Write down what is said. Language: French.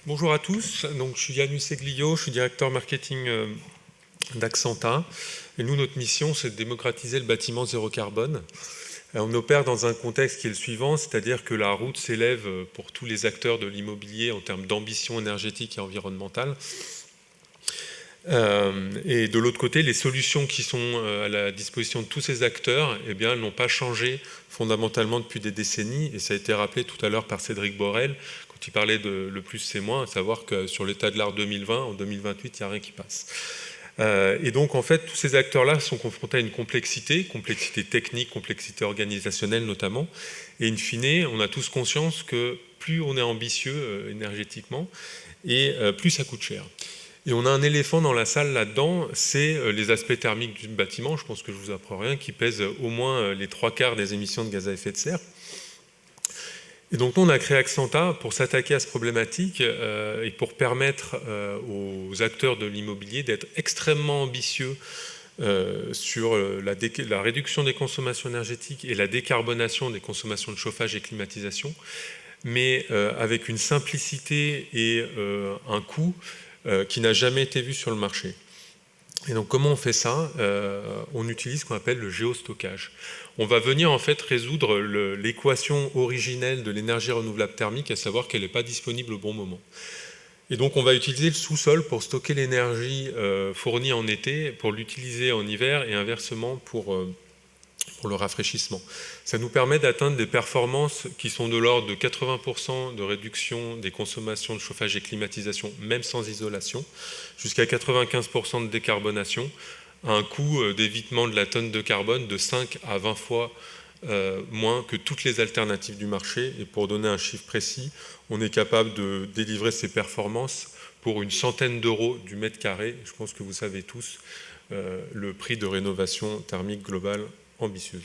Bonjour à tous, donc, je suis Yannis Seglio, je suis directeur marketing d'Axanta. Et nous, notre mission, c'est de démocratiser le bâtiment zéro carbone. On opère dans un contexte qui est le suivant, c'est-à-dire que la route s'élève pour tous les acteurs de l'immobilier en termes d'ambition énergétique et environnementale. Et de l'autre côté, les solutions qui sont à la disposition de tous ces acteurs, eh bien, elles n'ont pas changé fondamentalement depuis des décennies. Et ça a été rappelé tout à l'heure par Cédric Borel, quand il parlait de le plus c'est moins, à savoir que sur l'état de l'art 2020, en 2028, il n'y a rien qui passe. Et donc, en fait, tous ces acteurs-là sont confrontés à une complexité technique, complexité organisationnelle notamment. Et in fine, on a tous conscience que plus on est ambitieux énergétiquement, et plus ça coûte cher. Et on a un éléphant dans la salle là-dedans, c'est les aspects thermiques du bâtiment, je pense que je ne vous apprends rien, qui pèsent au moins les 3/4 des émissions de gaz à effet de serre. Et donc nous, on a créé Axanta pour s'attaquer à cette problématique et pour permettre aux acteurs de l'immobilier d'être extrêmement ambitieux sur la réduction des consommations énergétiques et la décarbonation des consommations de chauffage et climatisation, mais avec une simplicité et un coût qui n'a jamais été vu sur le marché. Et donc comment on fait ça? On utilise ce qu'on appelle le géostockage. On va venir en fait résoudre l'équation originelle de l'énergie renouvelable thermique, à savoir qu'elle n'est pas disponible au bon moment. Et donc on va utiliser le sous-sol pour stocker l'énergie fournie en été, pour l'utiliser en hiver et inversement pour le rafraîchissement. Ça nous permet d'atteindre des performances qui sont de l'ordre de 80% de réduction des consommations de chauffage et climatisation, même sans isolation, jusqu'à 95% de décarbonation, à un coût d'évitement de la tonne de carbone de 5 à 20 fois moins que toutes les alternatives du marché. Et pour donner un chiffre précis, on est capable de délivrer ces performances pour une centaine d'euros du mètre carré. Je pense que vous savez tous le prix de rénovation thermique globale ambitieuse.